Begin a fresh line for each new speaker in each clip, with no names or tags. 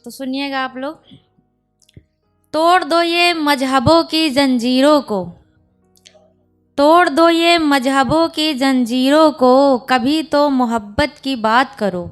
तो सुनिएगा आप लोग। तोड़ दो ये मजहबों की जंजीरों को, तोड़ दो ये मजहबों की जंजीरों को, कभी तो मोहब्बत की बात करो।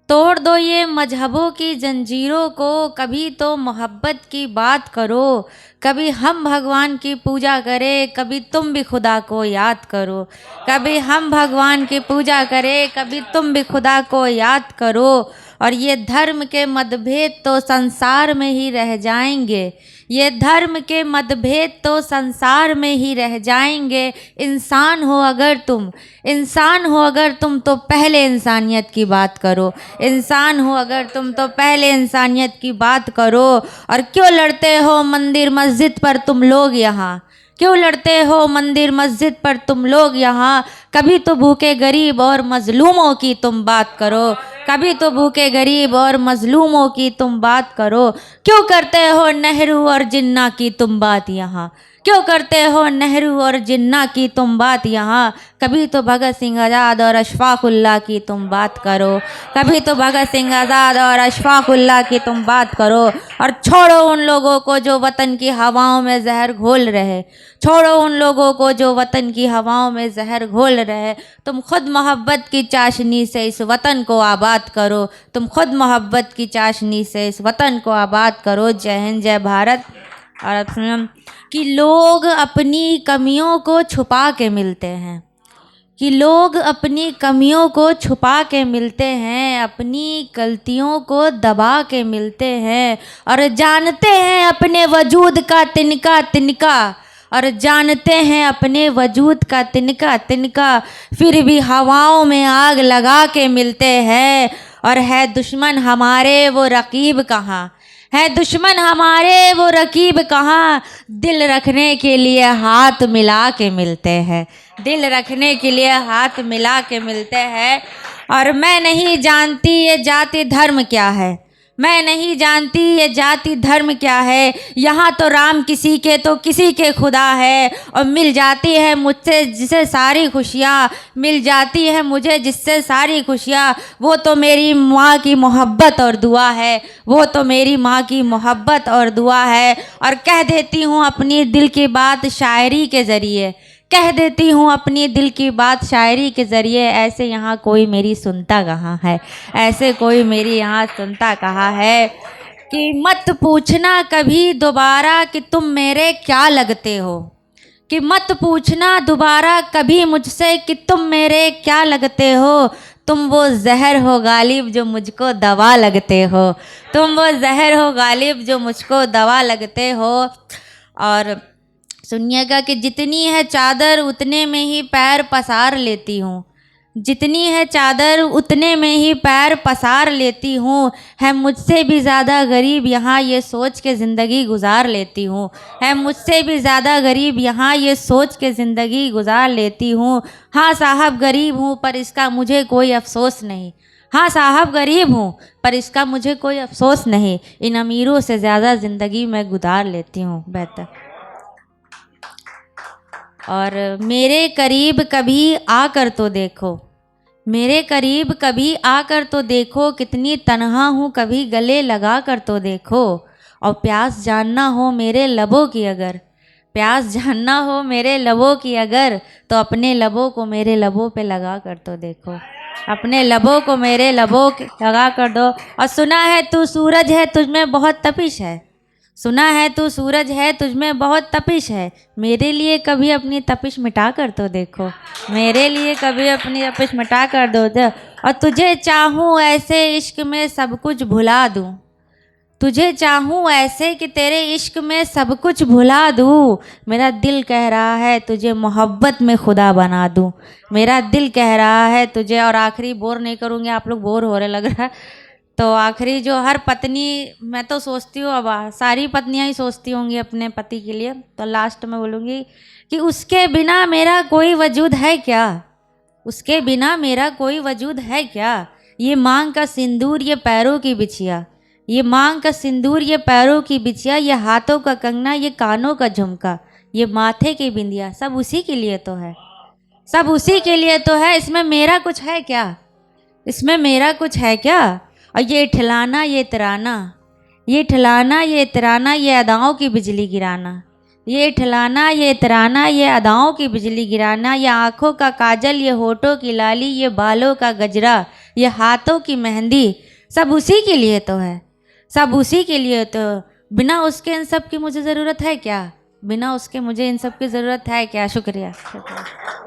तोड़ दो ये मजहबों की जंजीरों को, कभी तो मोहब्बत की बात करो। कभी हम भगवान की पूजा करें, कभी तुम भी खुदा को याद करो। कभी हम भगवान की पूजा करें, कभी तुम भी खुदा को याद करो। और ये धर्म के मतभेद तो संसार में ही रह जाएंगे, ये धर्म के मतभेद तो संसार में ही रह जाएंगे। इंसान हो अगर तुम, इंसान हो अगर तुम तो पहले इंसानियत की बात करो। इंसान हो अगर तुम तो पहले इंसानियत की बात करो। और क्यों लड़ते हो मंदिर मस्जिद पर तुम लोग यहाँ, क्यों लड़ते हो मंदिर मस्जिद पर तुम लोग यहाँ। कभी तो भूखे गरीब और मजलूमों की तुम बात करो, कभी तो भूखे गरीब और मजलूमों की तुम बात करो। क्यों करते हो नेहरू और जिन्ना की तुम बात यहाँ, क्यों करते हो नेहरू और जिन्ना की तुम बात यहाँ। कभी तो भगत सिंह आज़ाद और अशफाक उल्लाह की तुम बात करो, कभी तो भगत सिंह आज़ाद और अशफाक उल्लाह की तुम बात करो। और छोड़ो उन लोगों को जो वतन की हवाओं में जहर घोल रहे, छोड़ो उन लोगों को जो वतन की हवाओं में जहर घोल रहे। तुम खुद मोहब्बत की चाशनी से इस वतन को आबाद करो, तुम खुद मोहब्बत की चाशनी से इस वतन को आबाद करो। जय हिंद, जय भारत। और अब सुनो कि लोग अपनी कमियों को छुपा के मिलते हैं, कि लोग अपनी कमियों को छुपा के मिलते हैं, अपनी गलतियों को दबा के मिलते हैं। और जानते हैं अपने वजूद का तिनका तिनका, और जानते हैं अपने वजूद का तिनका तिनका, फिर भी हवाओं में आग लगा के मिलते हैं। और है दुश्मन हमारे वो रकीब कहाँ, है दुश्मन हमारे वो रकीब कहाँ। दिल रखने के लिए हाथ मिला के मिलते हैं, दिल रखने के लिए हाथ मिला के मिलते हैं। और मैं नहीं जानती ये जाति धर्म क्या है, मैं नहीं जानती ये जाति धर्म क्या है। यहाँ तो राम किसी के तो किसी के खुदा है। और मिल जाती है मुझसे जिसे सारी खुशियाँ, मिल जाती है मुझे जिससे सारी खुशियाँ। वो तो मेरी माँ की मोहब्बत और दुआ है, वो तो मेरी माँ की मोहब्बत और दुआ है। और कह देती हूँ अपनी दिल की बात शायरी के ज़रिए, कह देती हूँ अपनी दिल की बात शायरी के ज़रिए। ऐसे यहाँ कोई मेरी सुनता कहाँ है, ऐसे कोई मेरी यहाँ सुनता कहाँ है। कि मत पूछना कभी दोबारा कि तुम मेरे क्या लगते हो, कि मत पूछना दोबारा कभी मुझसे कि तुम मेरे क्या लगते हो। तुम वो जहर हो गालिब जो मुझको दवा लगते हो, तुम वो जहर हो गालिब जो मुझको दवा लगते हो। और सुनिएगा कि जितनी है चादर उतने में ही पैर पसार लेती हूँ, जितनी है चादर उतने में ही पैर पसार लेती हूँ। है मुझसे भी ज़्यादा गरीब यहाँ ये सोच के ज़िंदगी गुजार लेती हूँ, है मुझसे भी ज़्यादा गरीब यहाँ ये सोच के ज़िंदगी गुजार लेती हूँ। हाँ साहब गरीब हूँ पर इसका मुझे कोई अफसोस नहीं, हाँ साहब गरीब हूँ पर इसका मुझे कोई अफसोस नहीं। इन अमीरों से ज़्यादा ज़िंदगी मैं गुजार लेती हूँ बेहतर। और मेरे करीब कभी आकर तो देखो, मेरे करीब कभी आकर तो देखो, कितनी तन्हा हूँ कभी गले लगा कर तो देखो। और प्यास जानना हो मेरे लबों की अगर, प्यास जानना हो मेरे लबों की अगर, तो अपने लबों को मेरे लबों पे लगा कर तो देखो, अपने लबों को मेरे लबों लगा कर दो। और सुना है तू सूरज है तुझमें बहुत तपिश है, सुना है तू सूरज है तुझमें बहुत तपिश है। मेरे लिए कभी अपनी तपिश मिटा कर तो देखो, मेरे लिए कभी अपनी तपिश मिटा कर दो। और तुझे चाहूँ ऐसे इश्क में सब कुछ भुला दूँ, तुझे चाहूँ ऐसे कि तेरे इश्क में सब कुछ भुला दूँ। मेरा दिल कह रहा है तुझे मोहब्बत में खुदा बना दूँ, मेरा दिल कह रहा है तुझे। और आखिरी बोर नहीं करूँगी, आप लोग बोर हो रहे लग रहा है। तो आखिरी जो हर पत्नी, मैं तो सोचती हूँ अब सारी पत्नियां ही सोचती होंगी अपने पति के लिए, तो लास्ट में बोलूँगी कि उसके बिना मेरा कोई वजूद है क्या, उसके बिना मेरा कोई वजूद है क्या। ये मांग का सिंदूर ये पैरों की बिछिया, ये मांग का सिंदूर ये पैरों की बिछिया, ये हाथों का कंगना ये कानों का झुमका, ये माथे की बिंदिया, सब उसी के लिए तो है, सब उसी के लिए तो है। इसमें मेरा कुछ है क्या, इसमें मेरा कुछ है क्या। और ये ठिलाना ये तराना, ये ठिलाना ये तराना, ये अदाओं की बिजली गिराना, ये ठिलाना ये तराना, ये अदाओं की बिजली गिराना, ये आँखों का काजल, ये होठों की लाली, ये बालों का गजरा, ये हाथों की मेहंदी, सब उसी के लिए तो है, सब उसी के लिए तो। बिना उसके इन सब की मुझे ज़रूरत है क्या? बिना उसके मुझे इन सब की ज़रूरत है क्या? शुक्रिया, शुक्रिया।